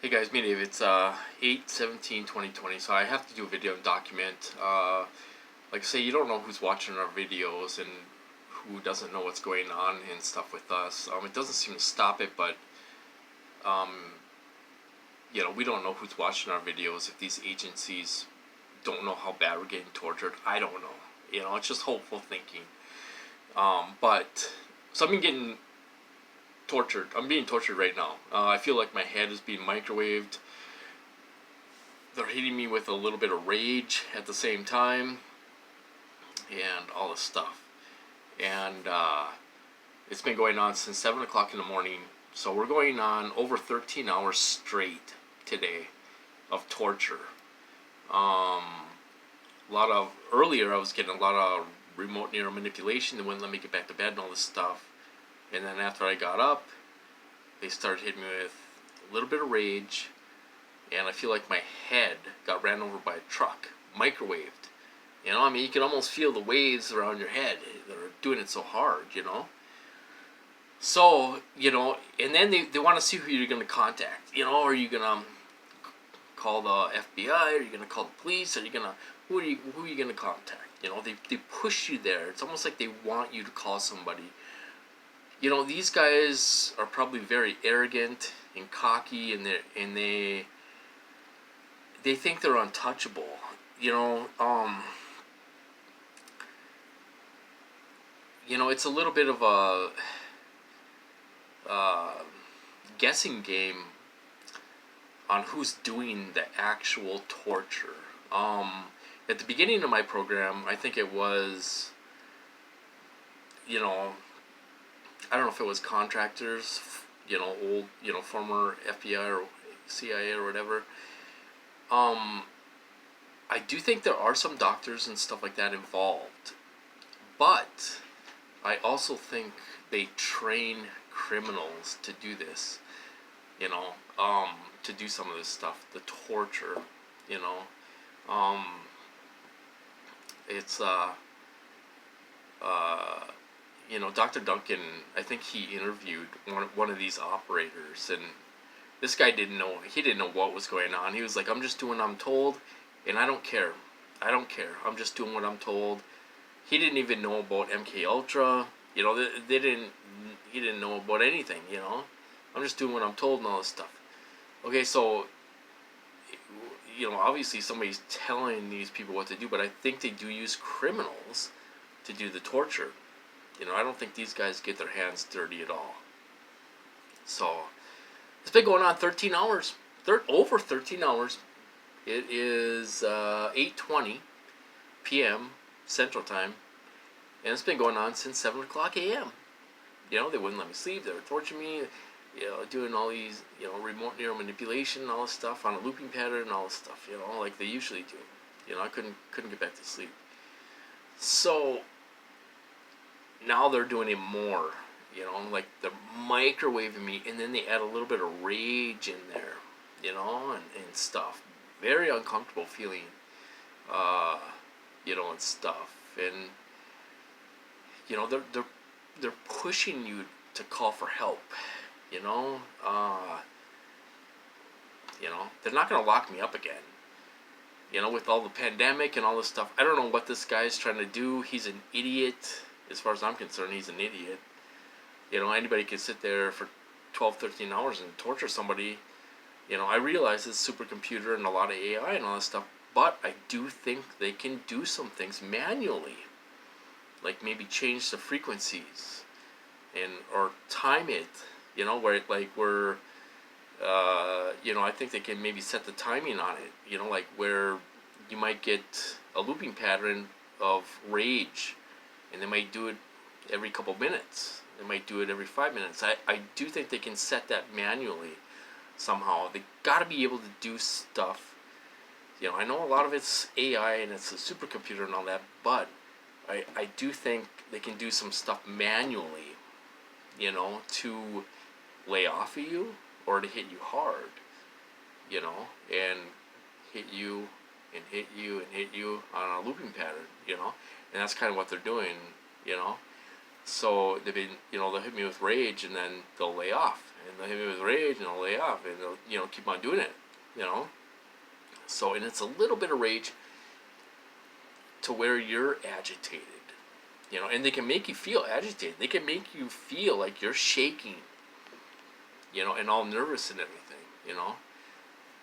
Hey guys, me Dave. It's 8/17/2020, so I have to do a video and document. Like I say, you don't know who's watching our videos and who doesn't know what's going on and stuff with us. It doesn't seem to stop it, but um, we don't know who's watching our videos. If these agencies don't know how bad we're getting tortured, I don't know. It's just hopeful thinking. But so I've been getting tortured. I'm being tortured right now. I feel like my head is being microwaved. They're hitting me with a little bit of rage at the same time, and all this stuff. And it's been going on since 7 o'clock in the morning. So we're going on over 13 hours straight today of torture. A lot of earlier I was getting a lot of remote neural manipulation. They wouldn't let me get back to bed and all this stuff. And then after I got up, they started hitting me with a little bit of rage, and I feel like my head got ran over by a truck, microwaved. You can almost feel the waves around your head that are doing it so hard, So, and then they want to see who you're going to contact. Are you going to call the FBI? Are you going to call the police? Who are you going to contact? They push you there. It's almost like they want you to call somebody. These guys are probably very arrogant and cocky, and they think they're untouchable. It's a little bit of a guessing game on who's doing the actual torture. At the beginning of my program, I think it was, I don't know if it was contractors, old, former FBI or CIA or whatever. I do think there are some doctors and stuff like that involved, but I also think they train criminals to do this, to do some of this stuff, the torture, it's Dr. Duncan, I think he interviewed one of these operators, and this guy didn't know what was going on. He was like, I'm just doing what I'm told, and I don't care. I'm just doing what I'm told. He didn't even know about MK Ultra. He didn't know about anything, I'm just doing what I'm told and all this stuff. Okay, so, obviously somebody's telling these people what to do, but I think they do use criminals to do the torture. I don't think these guys get their hands dirty at all. So, it's been going on 13 hours. Over 13 hours. It is 8:20 p.m. Central Time. And it's been going on since 7 o'clock a.m. They wouldn't let me sleep. They were torturing me. Doing all these, remote neural manipulation and all this stuff on a looping pattern and all this stuff, like they usually do. I couldn't get back to sleep. So, now they're doing it more, like they're microwaving me, and then they add a little bit of rage in there, and stuff. Very uncomfortable feeling, and stuff. And, they're pushing you to call for help, they're not going to lock me up again. With all the pandemic and all this stuff, I don't know what this guy's trying to do. He's an idiot. As far as I'm concerned, he's an idiot. Anybody can sit there for 12, 13 hours and torture somebody. I realize it's a supercomputer and a lot of AI and all this stuff, but I do think they can do some things manually. Like maybe change the frequencies or time it, I think they can maybe set the timing on it, like where you might get a looping pattern of rage, and they might do it every couple minutes. They might do it every 5 minutes. I do think they can set that manually somehow. They got to be able to do stuff. I know a lot of it's AI and it's a supercomputer and all that, but I do think they can do some stuff manually, to lay off of you or to hit you hard, and hit you and hit you and hit you on a looping pattern, and that's kind of what they're doing, So they've been, they'll hit me with rage and then they'll lay off, and they'll hit me with rage and they'll lay off, and they'll, keep on doing it, you know. So, and it's a little bit of rage to where you're agitated, and they can make you feel agitated. They can make you feel like you're shaking, and all nervous and everything,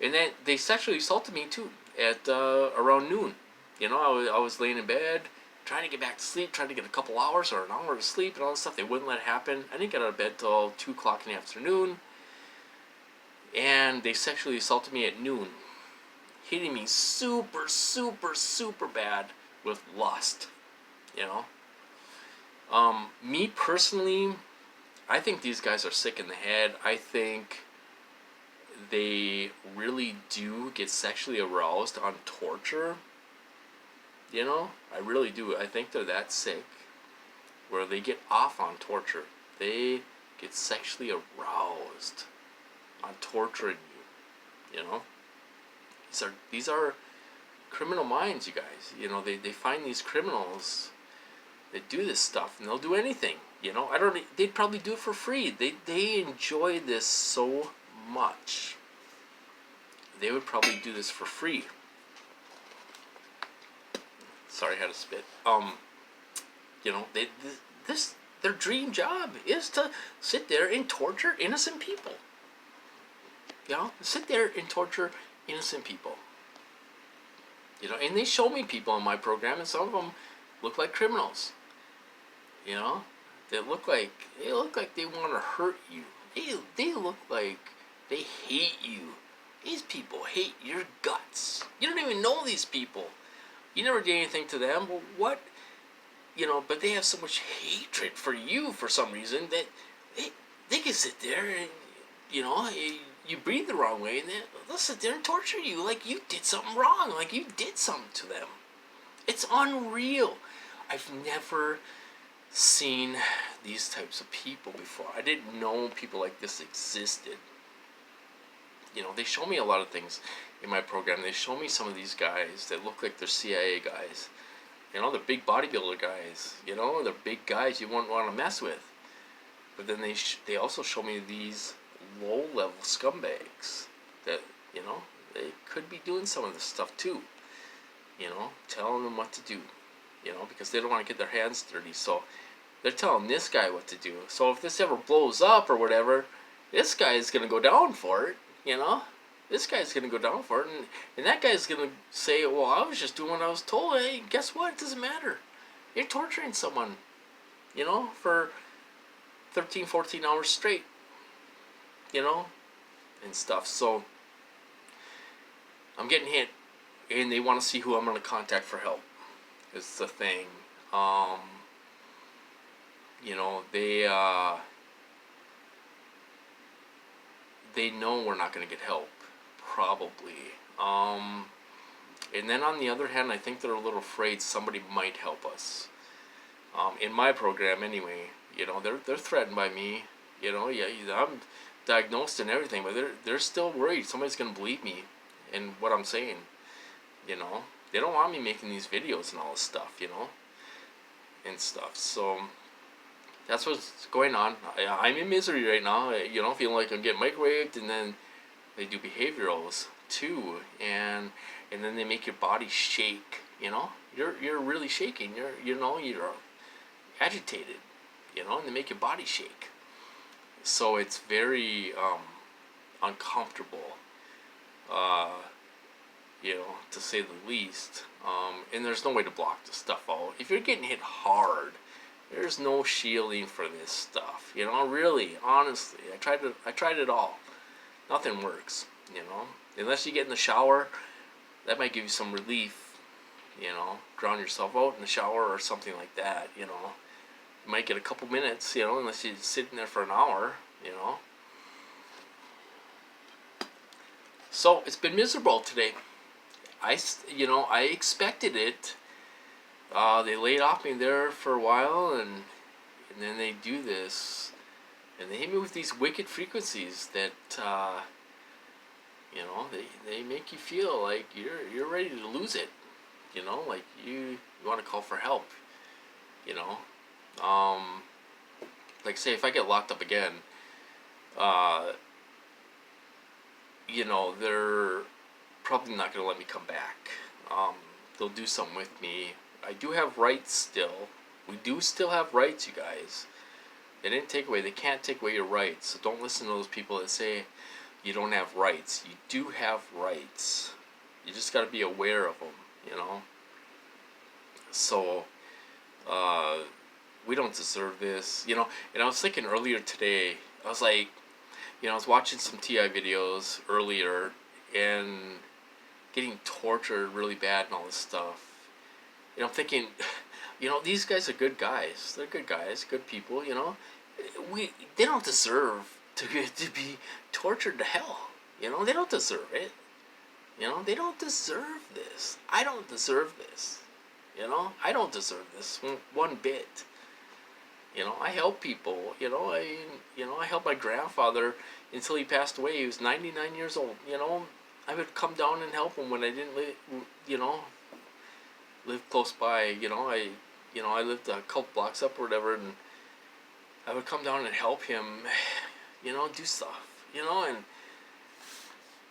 And then they sexually assaulted me too at around noon. I was laying in bed trying to get back to sleep, trying to get a couple hours or an hour to sleep and all this stuff. They wouldn't let it happen. I didn't get out of bed till 2 o'clock in the afternoon. And they sexually assaulted me at noon, hitting me super, super, super bad with lust, Me personally, I think these guys are sick in the head. I think they really do get sexually aroused on torture. I really do. I think they're that sick where they get off on torture. They get sexually aroused on torturing you. These are criminal minds, you guys. They find these criminals that do this stuff, and they'll do anything. They'd probably do it for free. They enjoy this so much. They would probably do this for free. Sorry, I had to spit. Their dream job is to sit there and torture innocent people. Sit there and torture innocent people. And they show me people in my program, and some of them look like criminals. They look like they want to hurt you. They look like they hate you. These people hate your guts. You don't even know these people. You never did anything to them. Well, what? But they have so much hatred for you for some reason that they can sit there and, you breathe the wrong way, and they'll sit there and torture you like you did something wrong, like you did something to them. It's unreal. I've never seen these types of people before. I didn't know people like this existed. They show me a lot of things in my program. They show me some of these guys that look like they're CIA guys. They're big bodybuilder guys. They're big guys you wouldn't want to mess with. But then they also show me these low-level scumbags that, they could be doing some of this stuff too. Telling them what to do. Because they don't want to get their hands dirty. So they're telling this guy what to do. So if this ever blows up or whatever, this guy is going to go down for it. This guy's going to go down for it, and that guy's going to say, well, I was just doing what I was told. Hey, guess what? It doesn't matter. You're torturing someone, for 13, 14 hours straight, and stuff. So I'm getting hit, and they want to see who I'm going to contact for help. It's the thing. They know we're not going to get help, probably. And then on the other hand, I think they're a little afraid somebody might help us. In my program, anyway, they're threatened by me. I'm diagnosed and everything, but they're still worried somebody's going to believe me and what I'm saying. They don't want me making these videos and all this stuff, and stuff. So that's what's going on. I'm in misery right now, feeling like I'm getting microwaved, and then they do behaviorals too, and then they make your body shake. You're really shaking. You're agitated. And they make your body shake. So it's very uncomfortable, to say the least. And there's no way to block the stuff out. If you're getting hit hard, there's no shielding for this stuff. Really, honestly, I tried it all. Nothing works. Unless you get in the shower, that might give you some relief. Drown yourself out in the shower or something like that. You might get a couple minutes. Unless you're sitting there for an hour. So it's been miserable today. I expected it. They laid off me there for a while, and then they do this, and they hit me with these wicked frequencies that they make you feel like you're ready to lose it. Like you want to call for help. Like say if I get locked up again, uh, they're probably not gonna let me come back. Um, they'll do something with me. I do have rights still. We do still have rights, you guys. They didn't take away. They can't take away your rights. So don't listen to those people that say you don't have rights. You do have rights. You just got to be aware of them. So, we don't deserve this. And I was thinking earlier today, I was like, I was watching some TI videos earlier and getting tortured really bad and all this stuff. I'm thinking, these guys are good guys. They're good guys, good people. They don't deserve to be tortured to hell. They don't deserve it. They don't deserve this. I don't deserve this. I don't deserve this one bit. I help people. I helped my grandfather until he passed away. He was 99 years old. I would come down and help him when I didn't live close by. I lived a couple blocks up or whatever, and I would come down and help him, do stuff, and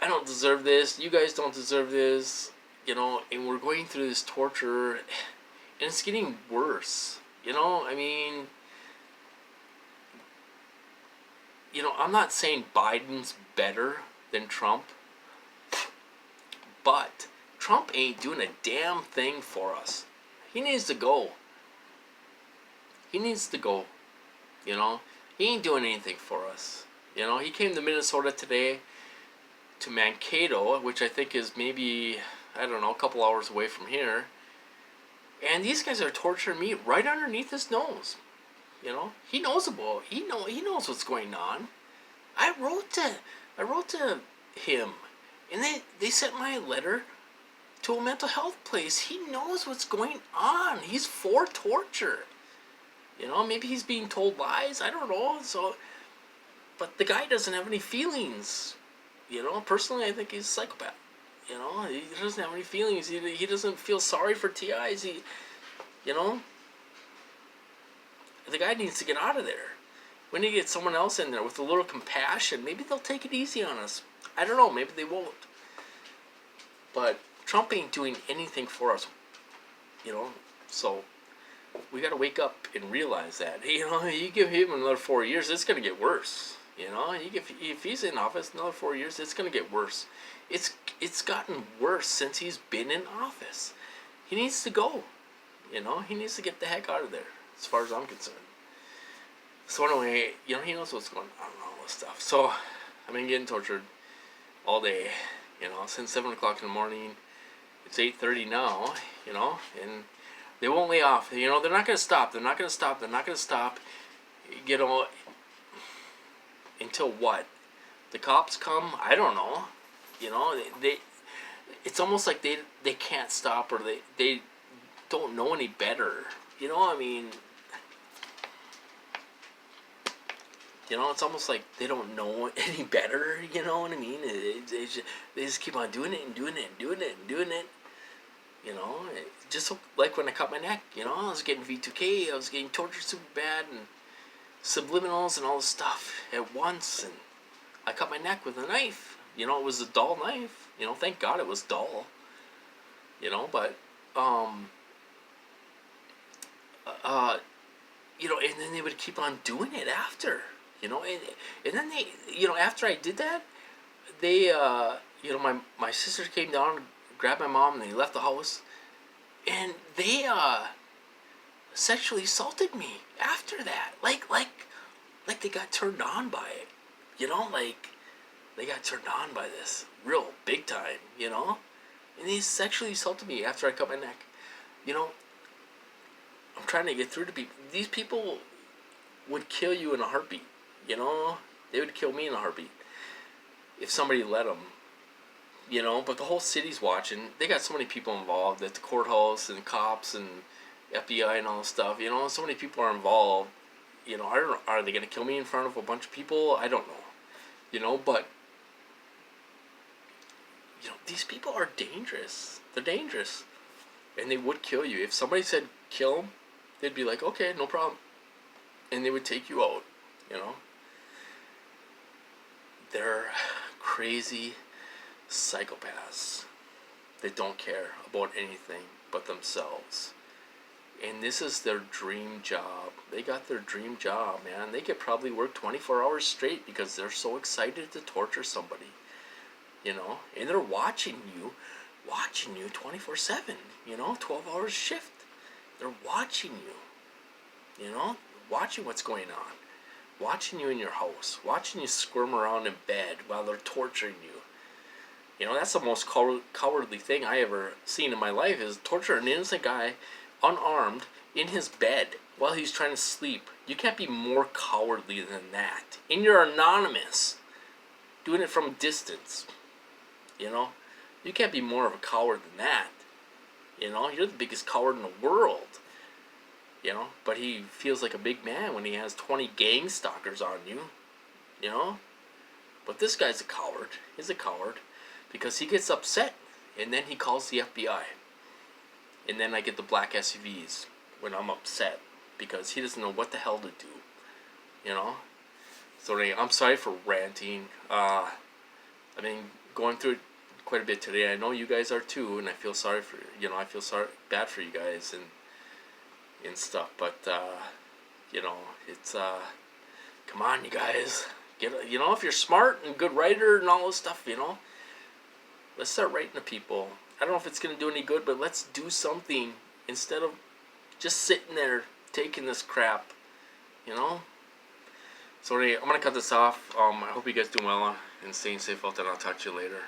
I don't deserve this. You guys don't deserve this, and we're going through this torture, and it's getting worse. I'm not saying Biden's better than Trump, but Trump ain't doing a damn thing for us. He needs to go. He needs to go. He ain't doing anything for us. He came to Minnesota today, to Mankato, which I think is maybe, I don't know, a couple hours away from here. And these guys are torturing me right underneath his nose. He knows he knows what's going on. I wrote to him, and they sent my letter to a mental health place. He knows what's going on. He's for torture. Maybe he's being told lies. I don't know. So, but the guy doesn't have any feelings. Personally, I think he's a psychopath. He doesn't have any feelings. He doesn't feel sorry for TIs. The guy needs to get out of there. We need to get someone else in there with a little compassion. Maybe they'll take it easy on us. I don't know. Maybe they won't. But Trump ain't doing anything for us. So we got to wake up and realize that. You give him another 4 years, it's going to get worse. If he's in office another 4 years, it's going to get worse. It's gotten worse since he's been in office. He needs to go. He needs to get the heck out of there, as far as I'm concerned. So anyway, he knows what's going on and all this stuff. So I've been getting tortured all day, since 7 o'clock in the morning. It's 8:30 now, and they won't lay off. They're not going to stop. They're not going to stop. They're not going to stop. Until what? The cops come? I don't know. It's almost like they can't stop, or they don't know any better. It's almost like they don't know any better. You know what I mean? They just keep on doing it and doing it and doing it and doing it. Just like when I cut my neck. I was getting V2K. I was getting tortured super bad and subliminals and all this stuff at once, and I cut my neck with a knife. It was a dull knife. Thank God it was dull. But and then they would keep on doing it after. And then they, after I did that, they, my sister came down, grabbed my mom, and they left the house, and they sexually assaulted me after that. Like they got turned on by it. They got turned on by this real big time. And they sexually assaulted me after I cut my neck. I'm trying to get through to people. These people would kill you in a heartbeat. They would kill me in a heartbeat if somebody let them. But the whole city's watching. They got so many people involved at the courthouse and cops and FBI and all this stuff. So many people are involved. I don't know. Are they going to kill me in front of a bunch of people? I don't know. But these people are dangerous. They're dangerous, and they would kill you if somebody said kill them. They'd be like, okay, no problem. and they would take you out, you know. They're crazy psychopaths that don't care about anything but themselves. And this is their dream job. They got their dream job, man. They could probably work 24 hours straight because they're so excited to torture somebody, you know. And they're watching you 24/7, you know, 12 hours shift. They're watching you, you know, watching what's going on, watching you in your house, watching you squirm around in bed while they're torturing you. You know, that's the most cowardly thing I ever seen in my life, is torture an innocent guy, unarmed, in his bed while he's trying to sleep. You can't be more cowardly than that. And you're anonymous, doing it from a distance. You know, you can't be more of a coward than that. You know, you're the biggest coward in the world. You know, but he feels like a big man when he has 20 gang stalkers on you. You know, but this guy's a coward. He's a coward because he gets upset and then he calls the FBI. And then I get the black SUVs when I'm upset because he doesn't know what the hell to do. You know? So anyway, I'm sorry for ranting. I've been going through it quite a bit today. I know you guys are too, and I feel sorry for you. I feel bad for you guys and stuff. But you know, it's come on, you guys. You know, if you're smart and good writer and all this stuff, you know, let's start writing to people. I don't know if it's going to do any good, but let's do something instead of just sitting there taking this crap, you know? So anyway, I'm going to cut this off. I hope you guys do well and staying safe out there. I'll talk to you later.